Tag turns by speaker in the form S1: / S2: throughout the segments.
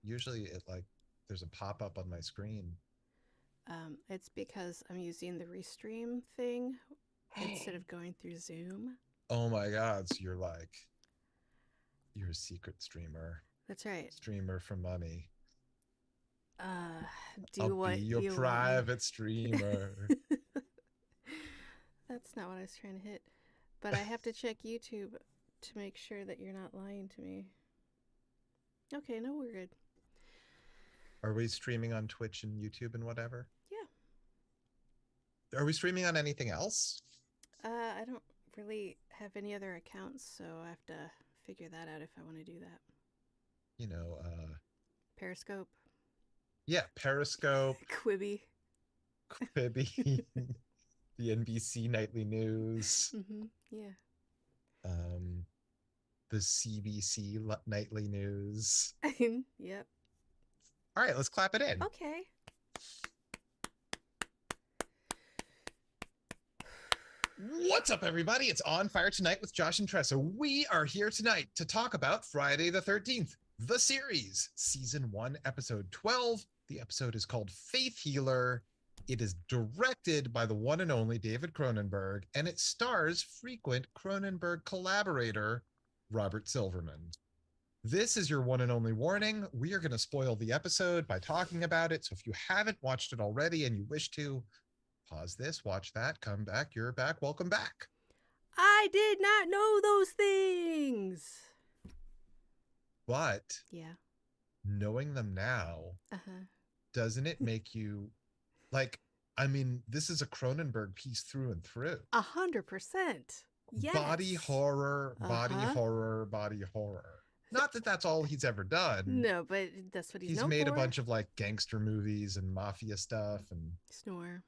S1: Usually it like there's a pop-up on my screen.
S2: It's because I'm using the restream thing instead of going through Zoom.
S1: Oh my God. So you're a secret streamer.
S2: That's right.
S1: Streamer for money.
S2: Uh,
S1: I'll be
S2: do
S1: your
S2: you want me?
S1: private streamer.
S2: That's not what I was trying to hit. But I have to check YouTube to make sure that you're not lying to me. Okay, no, we're good.
S1: Are we streaming on Twitch and YouTube and whatever?
S2: Yeah.
S1: Are we streaming on anything else?
S2: I don't really have any other accounts, so I have to figure that out if I want to do that.
S1: You know,
S2: Periscope,
S1: yeah, Periscope,
S2: Quibi.
S1: Quibi, the NBC nightly news,
S2: Yeah.
S1: um, the CBC nightly news.
S2: Yep.
S1: All right, let's clap it in.
S2: Okay.
S1: What's up, everybody? It's On Fire Tonight with Josh and Tressa. We are here tonight to talk about Friday the 13th, the series, season 1, episode 12. The episode is called Faith Healer. It is directed by the one and only David Cronenberg, and it stars frequent Cronenberg collaborator Robert Silverman. This is your one and only warning. We are going to spoil the episode by talking about it. So if you haven't watched it already and you wish to, pause this, watch that, come back, you're back, welcome back.
S2: I did not know those things.
S1: But
S2: Yeah.
S1: knowing them now, doesn't it make you like, I mean, this is a Cronenberg piece through and through.
S2: 100%. Yes.
S1: Body horror, body horror, body horror. Not that that's all he's ever done.
S2: No, but that's what he's known
S1: made
S2: for.
S1: a bunch of like gangster movies and mafia stuff and
S2: Snore.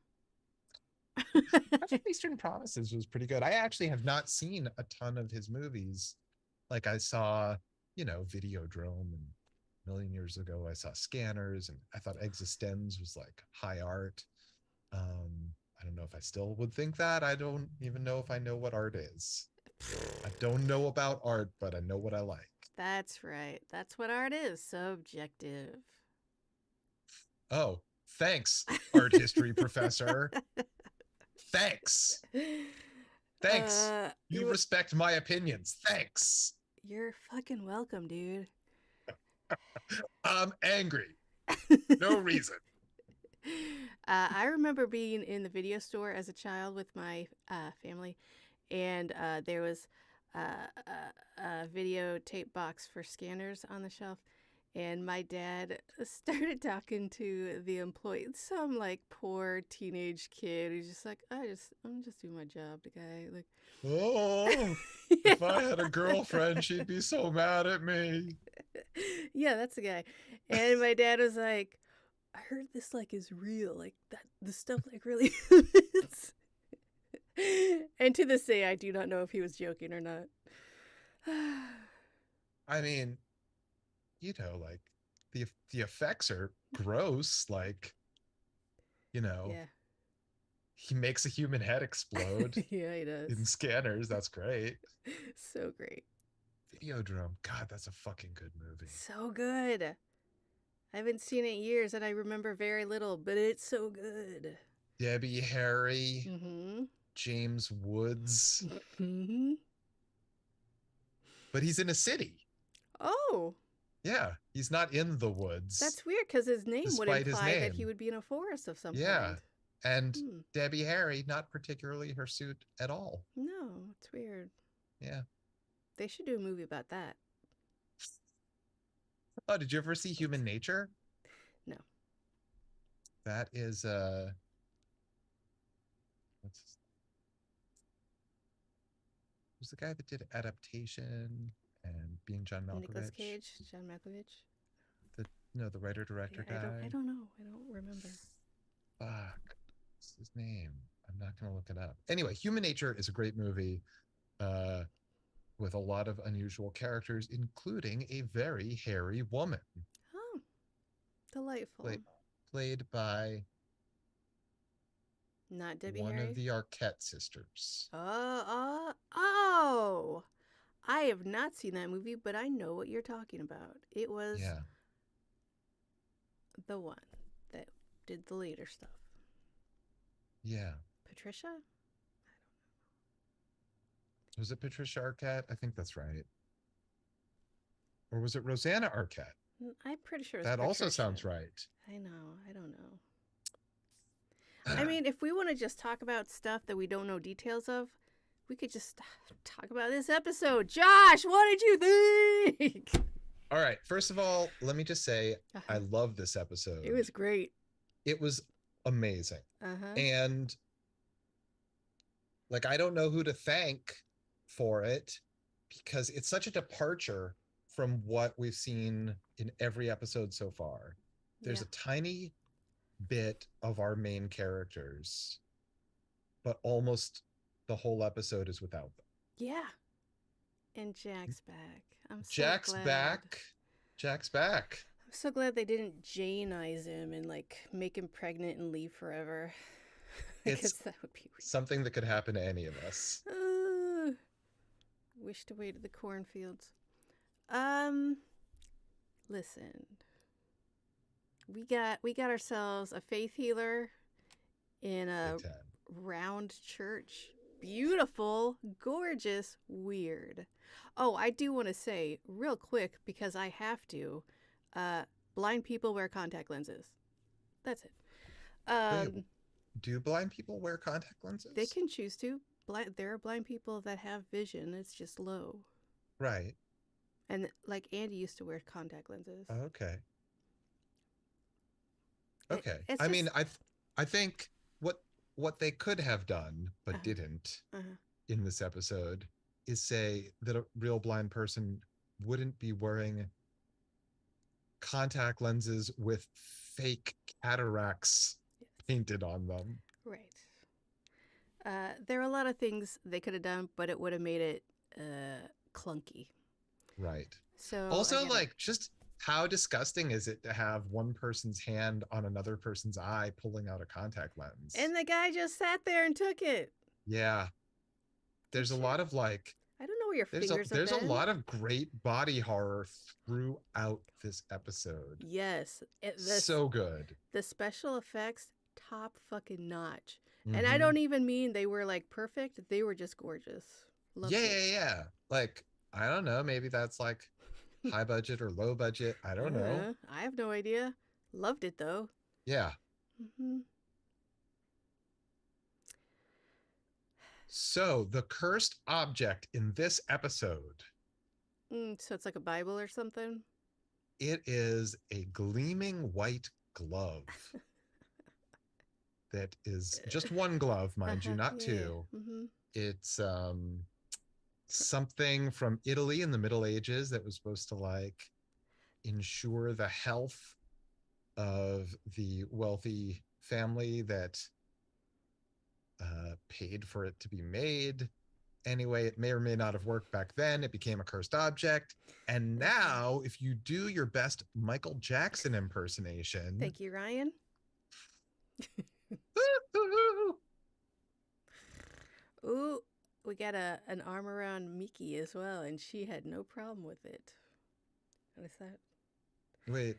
S1: Eastern Promises was pretty good. I actually have not seen a ton of his movies. Like I saw, Videodrome, and a million years ago I saw Scanners, and I thought Existenz was like high art. I don't know if I still would think that. I don't even know if I know what art is. I don't know about art, but I know what I like.
S2: That's right. That's what art is. Subjective.
S1: Oh, thanks, art history professor. Thanks. Thanks. You respect my opinions. Thanks.
S2: You're fucking welcome, dude.
S1: I'm angry. No reason.
S2: I remember being in the video store as a child with my family, and there was a videotape box for Scanners on the shelf. And my dad started talking to the employee, some like poor teenage kid who's just like, I'm just doing my job. The guy, like,
S1: oh, if I had a girlfriend, she'd be so mad at me.
S2: Yeah, that's the guy. And my dad was like, I heard this like is real, like that the stuff like really happens. And to this day, I do not know if he was joking or not.
S1: I mean, like the effects are gross. Like,
S2: Yeah.
S1: he makes a human head explode.
S2: Yeah, he does.
S1: In Scanners. That's great.
S2: So great.
S1: Videodrome. God, that's a fucking good movie.
S2: So good. I haven't seen it in years and I remember very little, but it's so good.
S1: Debbie Harry. James Woods. But he's in a city.
S2: Oh.
S1: Yeah, he's not in the woods.
S2: That's weird because his name would imply that he would be in a forest of some kind.
S1: And Debbie Harry, not particularly her suit at all.
S2: No, it's weird.
S1: Yeah.
S2: They should do a movie about that.
S1: Oh, did you ever see Human Nature?
S2: No.
S1: That is who's the guy that did Adaptation and Being John Malkovich?
S2: Nicolas Cage, John Malkovich.
S1: The writer-director died.
S2: I don't know. I don't remember.
S1: Fuck. What's his name? I'm not going to look it up. Anyway, Human Nature is a great movie with a lot of unusual characters, including a very hairy woman.
S2: Oh, delightful.
S1: Played by
S2: not Debbie
S1: one
S2: Harry?
S1: Of the Arquette sisters.
S2: Oh. I have not seen that movie, but I know what you're talking about. It was The one that did the later stuff.
S1: Yeah.
S2: Patricia?
S1: Was it Patricia Arquette? I think that's right. Or was it Rosanna Arquette?
S2: I'm pretty sure it was
S1: That
S2: Patricia.
S1: also sounds right.
S2: I know. I don't know. I mean, if we want to just talk about stuff that we don't know details of, we could just talk about this episode. Josh, what did you think?
S1: All right. First of all, let me just say, I love this episode.
S2: It was great.
S1: It was amazing.
S2: Uh-huh.
S1: And like, I don't know who to thank for it because it's such a departure from what we've seen in every episode so far. There's a tiny bit of our main characters, but almost the whole episode is without them.
S2: Yeah. And Jack's back. I'm so
S1: Jack's
S2: glad.
S1: back. Jack's back.
S2: I'm so glad they didn't Jane-ize him and like make him pregnant and leave forever. Because that would be weird.
S1: Something that could happen to any of us.
S2: Wished away to the cornfields. Listen. We got ourselves a faith healer in a round church. Beautiful, gorgeous, weird. Oh, I do want to say real quick because I have to. Blind people wear contact lenses. That's it.
S1: Wait, do blind people wear contact lenses?
S2: They can choose to. There are blind people that have vision. It's just low.
S1: Right.
S2: And like Andy used to wear contact lenses.
S1: Okay. I mean, I think what they could have done but didn't in this episode is say that a real blind person wouldn't be wearing contact lenses with fake cataracts painted on them.
S2: Right. There are a lot of things they could have done, but it would have made it clunky.
S1: Right.
S2: So
S1: also, like, just how disgusting is it to have one person's hand on another person's eye pulling out a contact lens?
S2: And the guy just sat there and took it.
S1: Yeah. There's a lot of like,
S2: I don't know where your fingers have been.
S1: There's a lot of great body horror throughout this episode.
S2: Yes.
S1: So good.
S2: The special effects, top fucking notch. Mm-hmm. And I don't even mean they were like perfect. They were just gorgeous.
S1: Loved it. Yeah. Like, I don't know. Maybe that's like high budget or low budget. I don't know.
S2: I have no idea. Loved it though.
S1: Yeah.
S2: Mm-hmm.
S1: So the cursed object in this episode.
S2: So it's like a Bible or something?
S1: It is a gleaming white glove. That is just one glove, mind you, not two. Mm-hmm. It's something from Italy in the Middle Ages that was supposed to like ensure the health of the wealthy family that paid for it to be made. Anyway, it may or may not have worked back then. It became a cursed object. And now, if you do your best Michael Jackson impersonation.
S2: Thank you, Ryan. Ooh, we got an arm around Mickey as well, and she had no problem with it. What is that?
S1: Wait.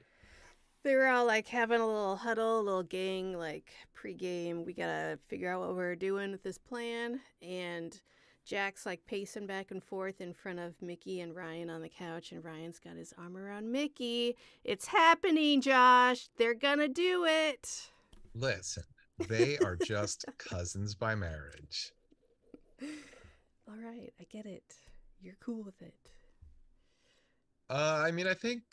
S2: They were all like having a little huddle, a little gang, like pregame. We gotta figure out what we're doing with this plan. And Jack's like pacing back and forth in front of Mickey and Ryan on the couch, and Ryan's got his arm around Mickey. It's happening, Josh. They're gonna do it.
S1: Listen, they are just cousins by marriage.
S2: All right, I get it. You're cool with it.
S1: I mean, I think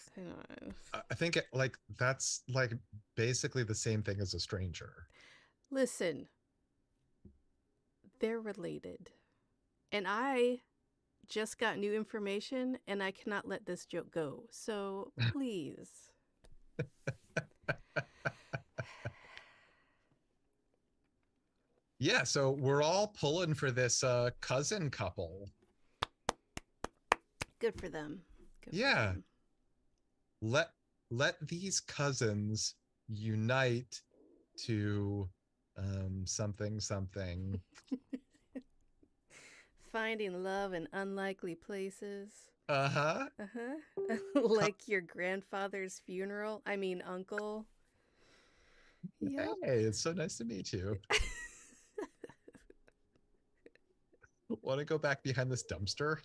S1: like that's like basically the same thing as a stranger.
S2: Listen, they're related. And I just got new information and I cannot let this joke go. So please.
S1: Yeah, so we're all pulling for this cousin couple.
S2: Good for them.
S1: Yeah. Let these cousins unite to something.
S2: Finding love in unlikely places.
S1: Uh-huh.
S2: Like your grandfather's funeral. I mean, uncle. Yep.
S1: Hey, it's so nice to meet you. Want to go back behind this dumpster?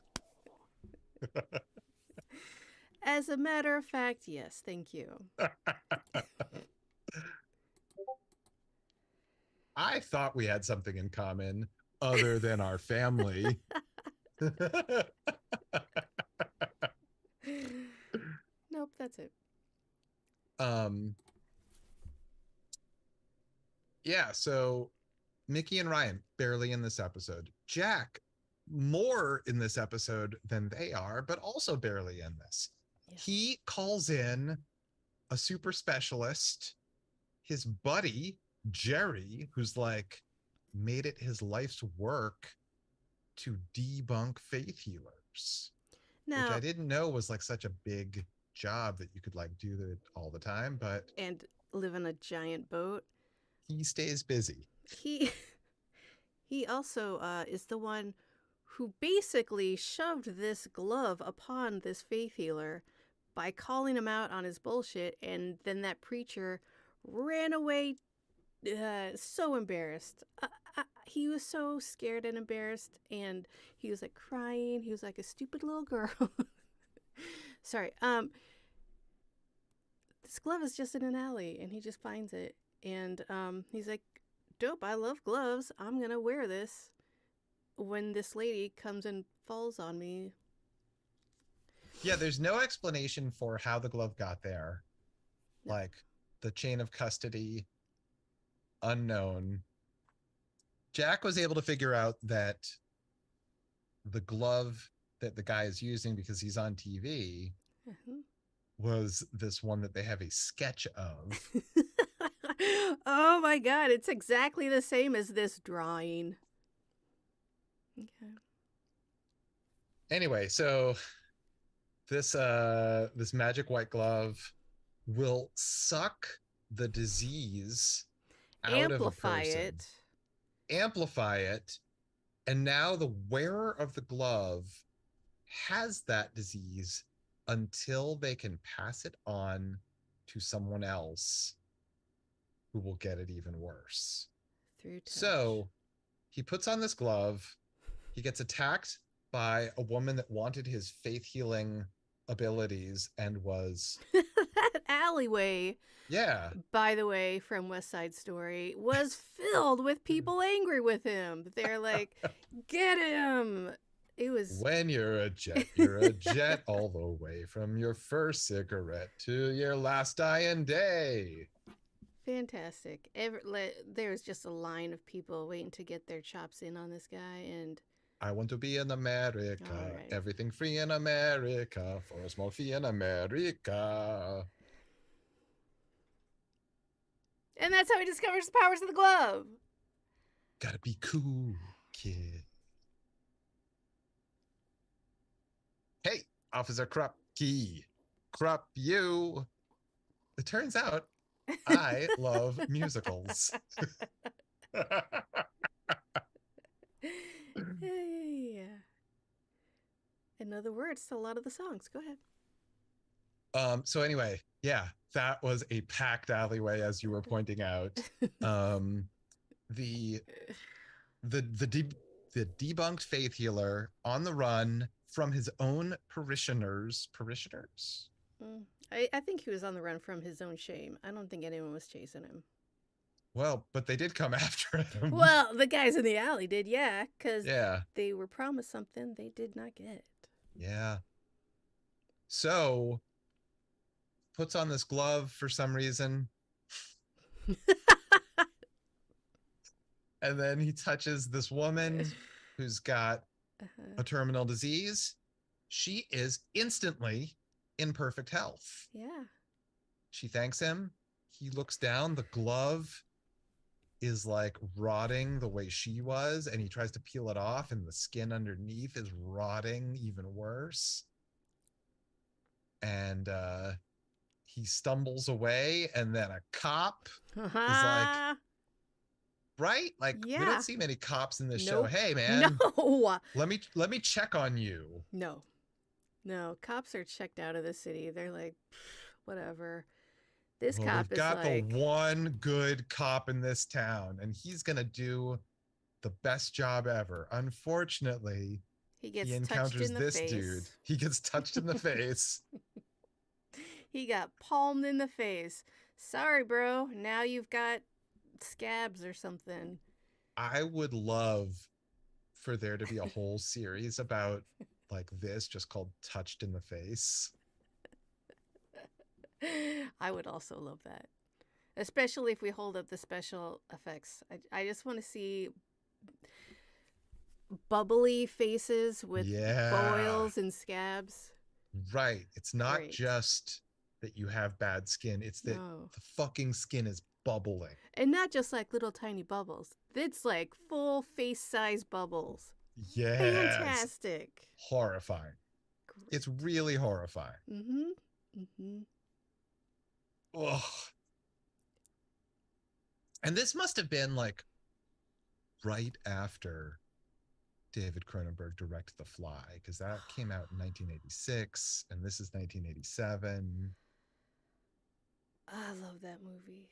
S2: As a matter of fact, yes, thank you.
S1: I thought we had something in common other than our family.
S2: Nope, that's it.
S1: um, yeah, so Mickey and Ryan barely in this episode. Jack more in this episode than they are, but also barely in this.
S2: Yeah.
S1: He calls in a super specialist, his buddy, Jerry, who's like made it his life's work to debunk faith healers, which I
S2: Now,
S1: didn't know was like such a big job that you could like do it all the time, but
S2: and live in a giant boat.
S1: he stays busy.
S2: He he also is the one who basically shoved this glove upon this faith healer by calling him out on his bullshit, and then that preacher ran away so embarrassed. He was so scared and embarrassed, and he was like crying. He was like a stupid little girl. Sorry. This glove is just in an alley, and he just finds it, and he's like, "Dope! I love gloves. I'm gonna wear this when this lady comes and falls on me."
S1: Yeah, there's no explanation for how the glove got there.
S2: No.
S1: Like the chain of custody, unknown. Jack was able to figure out that the glove that the guy is using because he's on TV was this one that they have a sketch of.
S2: Oh my god, it's exactly the same as this drawing. Okay.
S1: Anyway, so this magic white glove will suck the disease out of a person, amplify it, and now the wearer of the glove has that disease until they can pass it on to someone else who will get it even worse.
S2: Through touch.
S1: So he puts on this glove. He gets attacked by a woman that wanted his faith healing abilities and was
S2: that alleyway,
S1: yeah,
S2: by the way, from West Side Story, was filled with people angry with him. They're like, "Get him!" It was
S1: when you're a jet all the way from your first cigarette to your last dying day.
S2: Fantastic. There was just a line of people waiting to get their chops in on this guy, and
S1: I want to be in America.
S2: Right.
S1: Everything free in America for a small fee in America.
S2: And that's how he discovers the powers of the glove.
S1: Gotta be cool, kid. Hey, Officer Krupke. Krupp you. It turns out I love musicals.
S2: Hey. In other words to a lot of the songs. Go ahead.
S1: So anyway, yeah, that was a packed alleyway, as you were pointing out. The debunked faith healer on the run from his own parishioners.
S2: I think he was on the run from his own shame. I don't think anyone was chasing him.
S1: Well, but they did come after him.
S2: Well, the guys in the alley did, yeah, because
S1: yeah,
S2: they were promised something they did not get.
S1: Yeah. So puts on this glove for some reason. And then he touches this woman who's got a terminal disease. She is instantly in perfect health.
S2: Yeah.
S1: She thanks him. He looks down. The glove is like rotting the way she was, and he tries to peel it off, and the skin underneath is rotting even worse. And he stumbles away, and then a cop is like, right? Like, we don't see many cops in this show. Hey, man,
S2: no.
S1: let me check on you.
S2: No, cops are checked out of the city. They're like, whatever. This
S1: Well, we've
S2: cop is
S1: got the
S2: like,
S1: one good cop in this town, and he's going to do the best job ever. Unfortunately,
S2: he
S1: he
S2: gets touched
S1: encounters
S2: in the
S1: this dude.
S2: face.
S1: He gets touched in the face.
S2: He got palmed in the face. Sorry, bro. Now you've got scabs or something.
S1: I would love for there to be a whole series about like this, just called Touched in the Face.
S2: I would also love that. Especially if we hold up the special effects. I just want to see bubbly faces with
S1: Yeah,
S2: boils and scabs.
S1: right. It's not
S2: Great.
S1: just that you have bad skin, it's that
S2: No.
S1: the fucking skin is bubbling.
S2: And not just like little tiny bubbles. It's like full face size bubbles.
S1: Yes,
S2: Fantastic.
S1: horrifying.
S2: Great.
S1: It's really horrifying.
S2: Mm-hmm. Mm-hmm.
S1: Ugh. And this must have been like right after David Cronenberg directed The Fly, because that came out in 1986 and this is 1987.
S2: I love that movie.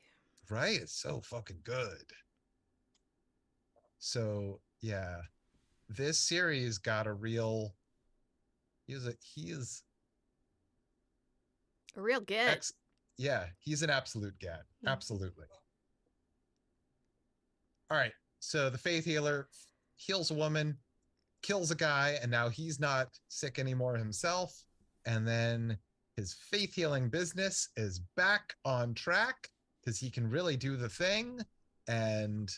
S1: Right? It's so fucking good. So yeah, this series got a real he is
S2: A real get.
S1: yeah, he's an absolute get.
S2: Mm-hmm.
S1: Absolutely. All right. So the faith healer heals a woman, kills a guy, and now he's not sick anymore himself. And then his faith healing business is back on track because he can really do the thing. And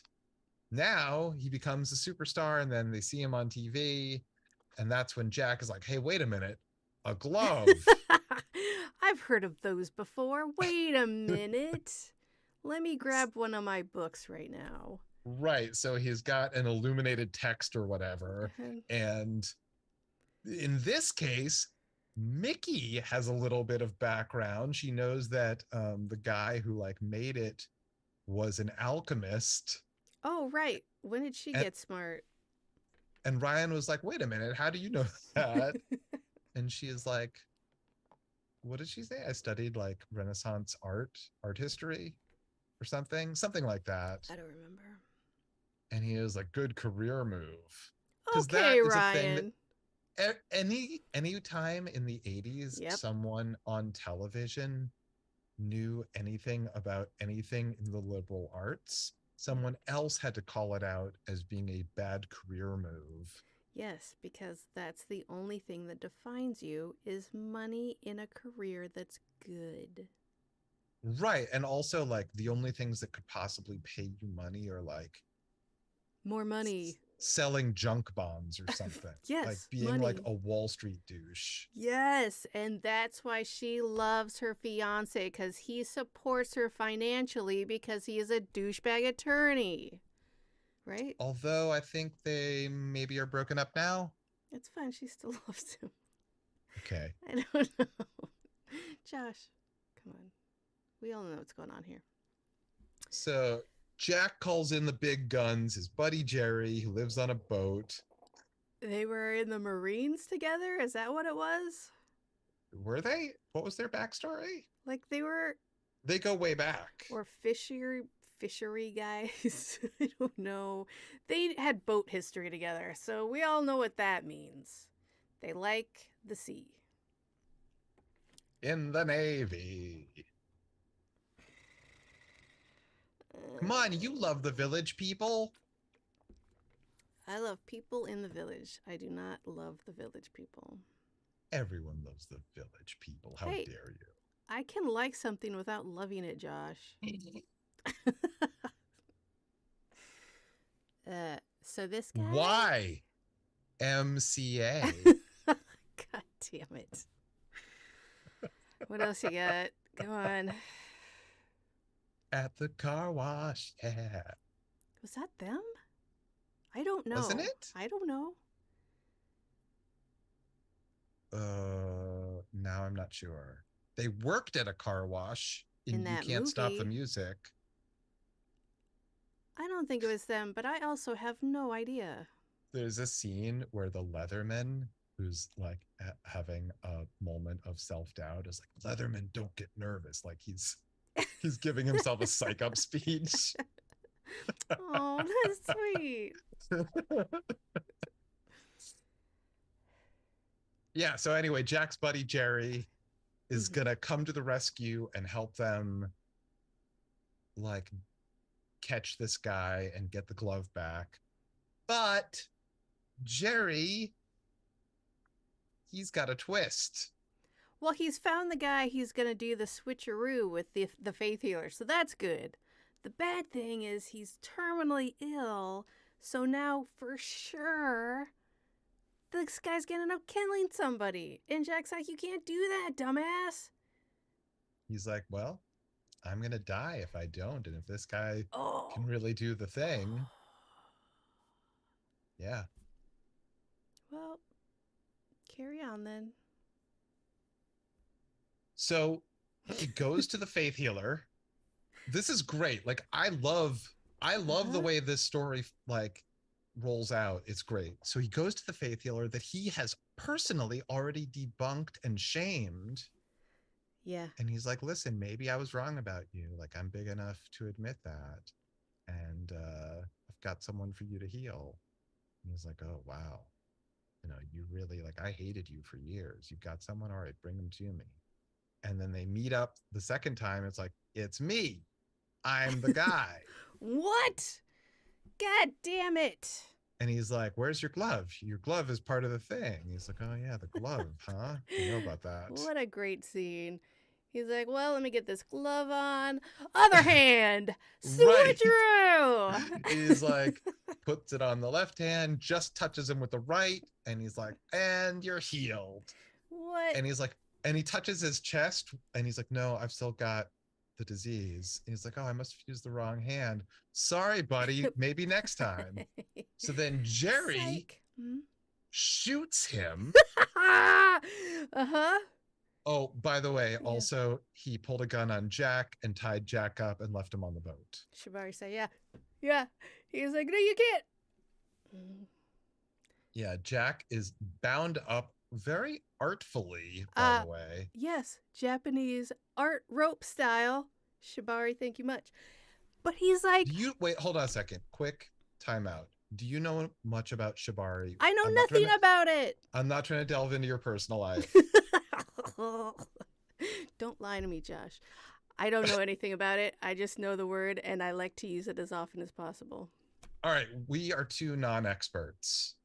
S1: now he becomes a superstar, and then they see him on TV. And that's when Jack is like, hey, wait a minute, a glove.
S2: I've heard of those before. Wait a minute. Let me grab one of my books right now.
S1: Right. So he's got an illuminated text or whatever. And in this case, Mickey has a little bit of background. She knows that the guy who like made it was an alchemist.
S2: Oh, right. When did she get smart?
S1: And Ryan was like, wait a minute, how do you know that? And she is like, what did she say? I studied like Renaissance art history or something like that.
S2: I don't remember.
S1: And he is like, good career move. Because
S2: Okay,
S1: that is
S2: Ryan.
S1: a thing that any time in the 80s,
S2: Yep.
S1: someone on television knew anything about anything in the liberal arts, someone else had to call it out as being a bad career move.
S2: Yes, because that's the only thing that defines you is money in a career that's good.
S1: Right. And also like the only things that could possibly pay you money are like
S2: more money,
S1: selling junk bonds or something.
S2: Yes,
S1: like being
S2: money.
S1: like a Wall Street douche.
S2: Yes, and that's why she loves her fiance, because he supports her financially because he is a douchebag attorney. Right?
S1: Although I think they maybe are broken up now.
S2: It's fine. She still loves him.
S1: Okay.
S2: I don't know. Josh, come on. We all know what's going on here.
S1: So Jack calls in the big guns, his buddy Jerry, who lives on a boat.
S2: They were in the Marines together? Is that what it was?
S1: Were they? What was their backstory?
S2: Like
S1: they go way back.
S2: Or fishery guys. I don't know. They had boat history together, so we all know what that means. They like the sea.
S1: In the Navy. Come on, you love the Village People.
S2: I love people in the village. I do not love the Village People.
S1: Everyone loves the Village People. How dare you?
S2: I can like something without loving it, Josh. So this guy?
S1: Why? MCA.
S2: God damn it. What else you got? Come on.
S1: At the car wash, yeah.
S2: Was that them? I don't know.
S1: Wasn't it?
S2: I don't know.
S1: Now I'm not sure. They worked at a car wash in You Can't Stop the Music.
S2: I don't think it was them, but I also have no idea.
S1: There's a scene where the Leatherman, who's like having a moment of self-doubt, is like, Leatherman, don't get nervous. Like he's He's giving himself a psych up speech.
S2: Oh, that's sweet.
S1: Yeah, so anyway, Jack's buddy Jerry is
S2: Mhm.
S1: gonna come to the rescue and help them like catch this guy and get the glove back. But Jerry, he's got a twist.
S2: Well, he's found the guy he's going to do the switcheroo with the faith healer, so that's good. The bad thing is he's terminally ill, so now for sure this guy's going to end up killing somebody. And Jack's like, you can't do that, dumbass.
S1: He's like, well, I'm gonna die if I don't, and if this guy
S2: Oh.
S1: can really do the thing, yeah.
S2: Well, carry on then.
S1: So he goes to the faith healer. This is great. Like I love the way this story like rolls out. It's great. So he goes to the faith healer that he has personally already debunked and shamed.
S2: Yeah.
S1: And he's like, listen, maybe I was wrong about you. Like I'm big enough to admit that. And I've got someone for you to heal. And he's like, oh wow. You know, you really like I hated you for years. You've got someone, all right, bring them to me. And then they meet up the second time. It's like, it's me. I'm the guy.
S2: What? God damn it.
S1: And he's like, where's your glove? Your glove is part of the thing. He's like, oh yeah, the glove, huh? You know about that.
S2: What a great scene. He's like, well, let me get this glove on. Other hand, switcheroo.
S1: He's like, puts it on the left hand, just touches him with the right. And he's like, and you're healed.
S2: What?
S1: And he's like, and he touches his chest and he's like, no, I've still got the disease. And he's like, oh, I must have used the wrong hand. Sorry, buddy. Maybe next time. So then Jerry shoots him.
S2: Uh-huh.
S1: Oh, by the way, also he pulled a gun on Jack and tied Jack up and left him on the boat.
S2: Shibari said, yeah. Yeah. He was like, no, you can't.
S1: Yeah, Jack is bound up very artfully, by the way.
S2: Yes, Japanese art rope style. Shibari, thank you much. But he's like...
S1: Wait, hold on a second. Quick timeout. Do you know much about Shibari?
S2: I know nothing about it.
S1: I'm not trying to delve into your personal life.
S2: Don't lie to me, Josh. I don't know anything about it. I just know the word, and I like to use it as often as possible.
S1: All right, we are two non-experts.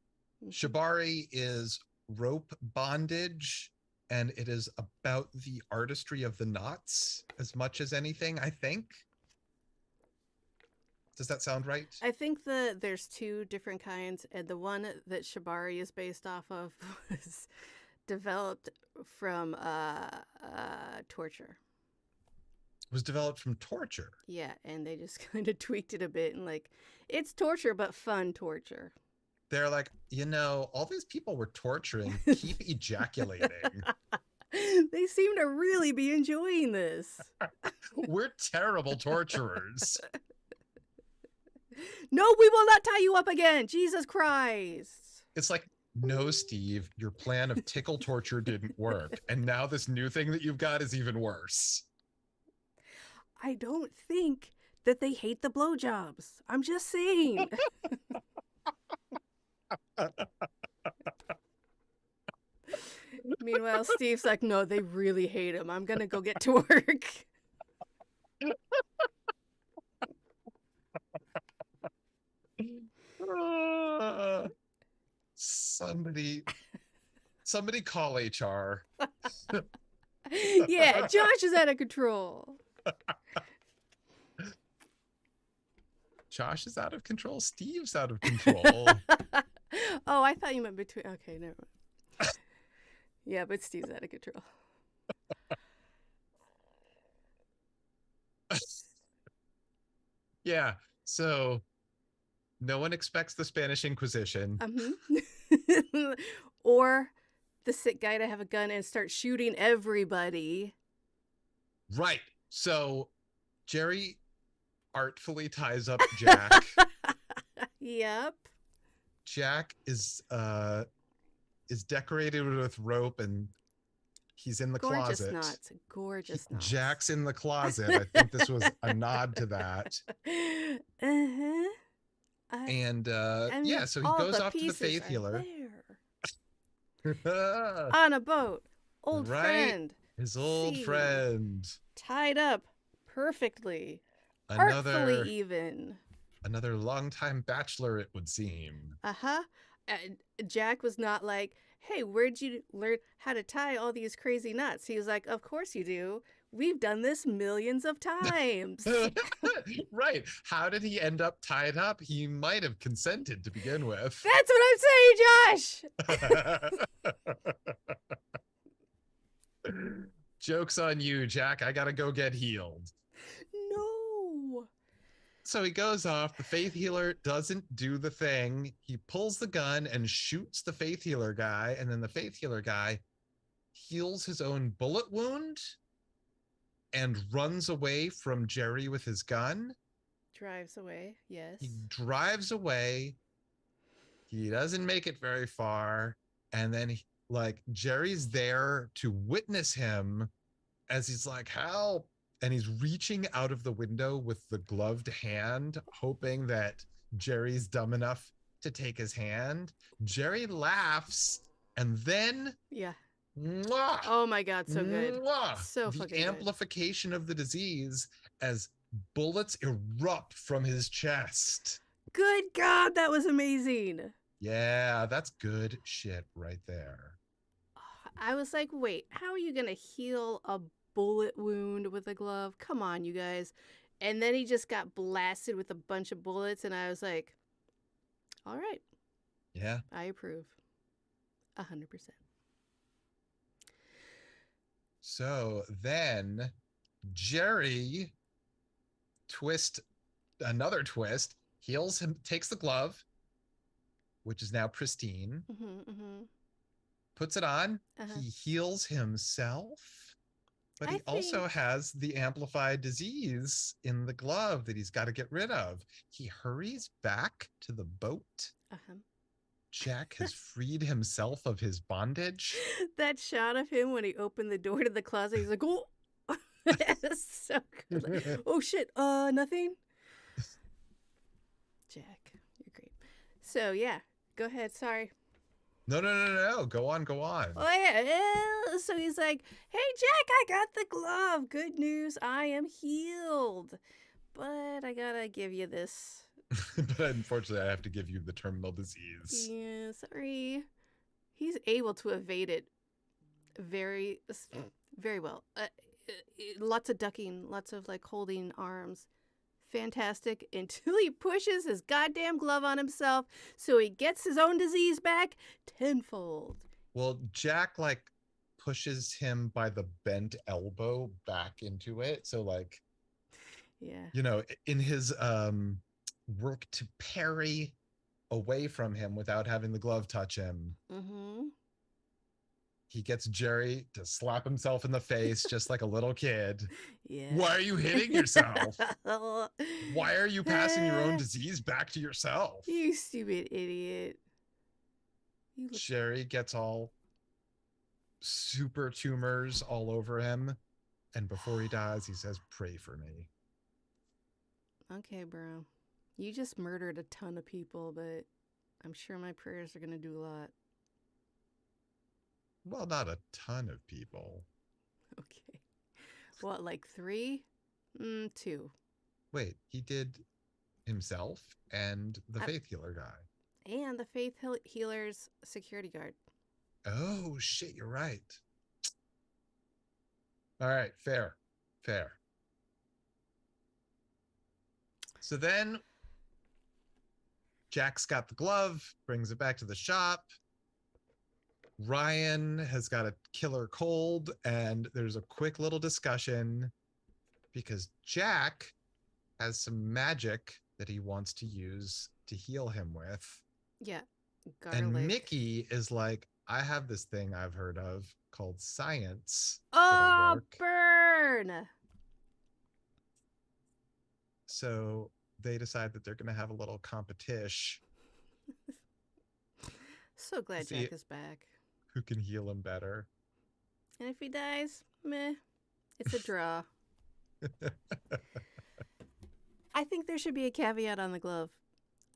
S1: Shibari is rope bondage, and it is about the artistry of the knots as much as anything, I think. Does that sound right?
S2: I think there's two different kinds, and the one that Shibari is based off of was developed from torture.
S1: Was developed from torture?
S2: Yeah, and they just kind of tweaked it a bit, and like, it's torture, but fun torture.
S1: They're like, you know, all these people were torturing, keep ejaculating.
S2: They seem to really be enjoying this.
S1: We're terrible torturers.
S2: No, we will not tie you up again. Jesus Christ.
S1: It's like, no, Steve, your plan of tickle torture didn't work. And now this new thing that you've got is even worse.
S2: I don't think that they hate the blowjobs. I'm just saying. Meanwhile, Steve's like, no, they really hate him. I'm going to go get to work.
S1: Somebody call HR.
S2: Yeah, Josh is out of control.
S1: Josh is out of control. Steve's out of control.
S2: Oh, I thought you meant between. Okay, never mind. Yeah, but Steve's out of control.
S1: Yeah, so no one expects the Spanish Inquisition.
S2: Or the sick guy to have a gun and start shooting everybody.
S1: Right. So Jerry artfully ties up Jack.
S2: Yep.
S1: Jack is decorated with rope and He's in the
S2: Gorgeous
S1: closet.
S2: knots. Gorgeous knots.
S1: Jack's in the closet. I think this was a nod to that.
S2: Uh-huh.
S1: And
S2: mean,
S1: so he
S2: all
S1: goes
S2: the
S1: off to the
S2: pieces
S1: faith
S2: are
S1: healer.
S2: there. On a boat. Old
S1: right?
S2: friend.
S1: His old
S2: See.
S1: friend.
S2: Tied up perfectly.
S1: Another,
S2: artfully even.
S1: Another longtime bachelor, it would seem.
S2: Uh-huh. Jack was not like, hey, where'd you learn how to tie all these crazy knots? He was like, of course you do. We've done this millions of times.
S1: Right. How did he end up tied up? He might have consented to begin with.
S2: That's what I'm saying, Josh.
S1: Joke's on you, Jack. I gotta go get healed.
S2: No.
S1: So he goes off. The faith healer doesn't do the thing. He pulls the gun and shoots the faith healer guy. And then the faith healer guy heals his own bullet wound and runs away from Jerry with his gun.
S2: Drives away, yes.
S1: He drives away. He doesn't make it very far. And then Jerry's there to witness him as he's like, help. And he's reaching out of the window with the gloved hand, hoping that Jerry's dumb enough to take his hand. Jerry laughs, and then mwah,
S2: oh my God, so good.
S1: Mwah,
S2: so
S1: the
S2: fucking
S1: amplification of the disease as bullets erupt from his chest.
S2: Good God, that was amazing.
S1: Yeah, that's good shit right there.
S2: I was like, wait, how are you gonna heal a bullet wound with a glove? Come on, you guys. And then he just got blasted with a bunch of bullets, and I was like, all right.
S1: Yeah.
S2: I approve. 100%.
S1: So then Jerry another twist, heals him, takes the glove, which is now pristine, puts it on. He heals himself, but he also has the amplified disease in the glove that he's got to get rid of. He hurries back to the boat. Jack has freed himself of his bondage.
S2: That shot of him when he opened the door to the closet, he's like, oh, that's so good. Like, oh shit, nothing? Jack, you're great. So yeah, go ahead, sorry.
S1: No. Go on.
S2: Oh, yeah. So he's like, hey, Jack, I got the glove. Good news, I am healed. But I gotta give you this.
S1: But unfortunately, I have to give you the terminal disease.
S2: Yeah, sorry. He's able to evade it very, very well. Lots of ducking, lots of holding arms. Fantastic, until he pushes his goddamn glove on himself so he gets his own disease back tenfold.
S1: Well, Jack pushes him by the bent elbow back into it. So yeah, in his work to parry away from him without having the glove touch him, he gets Jerry to slap himself in the face just like a little kid.
S2: Yeah.
S1: Why are you hitting yourself? Why are you passing your own disease back to yourself?
S2: You stupid idiot.
S1: Jerry gets all super tumors all over him. And before he dies, he says, pray for me.
S2: Okay, bro. You just murdered a ton of people, but I'm sure my prayers are going to do a lot.
S1: Well, not a ton of people.
S2: Okay. What, 3? 2.
S1: Wait, he did himself and the faith healer guy.
S2: And the faith healer's security guard.
S1: Oh, shit, you're right. All right, fair. So then Jack's got the glove, brings it back to the shop. Ryan has got a killer cold, and there's a quick little discussion because Jack has some magic that he wants to use to heal him with.
S2: Yeah.
S1: Garlic. And Mickey is like, I have this thing I've heard of called science.
S2: Oh, burn!
S1: So they decide that they're going to have a little competition.
S2: So glad Jack is back.
S1: Who can heal him better?
S2: And if he dies, meh, it's a draw. I think there should be a caveat on the glove.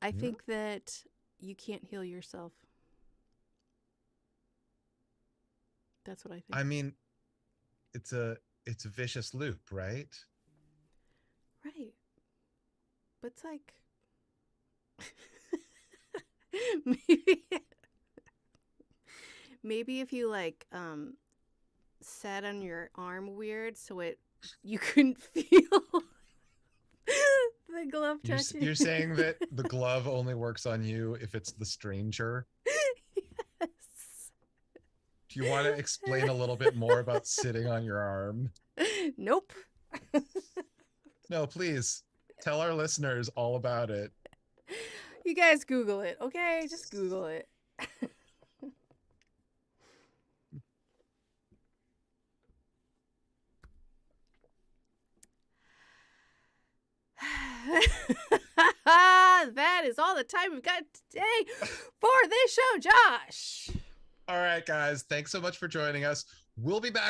S2: I think that you can't heal yourself. That's what I think.
S1: I mean, it's a vicious loop, right?
S2: Right. But it's like maybe if you like sat on your arm weird so you couldn't feel the glove touching.
S1: You're saying that the glove only works on you if it's the stranger?
S2: Yes.
S1: Do you want to explain a little bit more about sitting on your arm?
S2: Nope.
S1: No, please. Tell our listeners all about it.
S2: You guys Google it, okay? Just Google it. That is all the time we've got today for this show, Josh.
S1: All right, guys. Thanks so much for joining us. We'll be back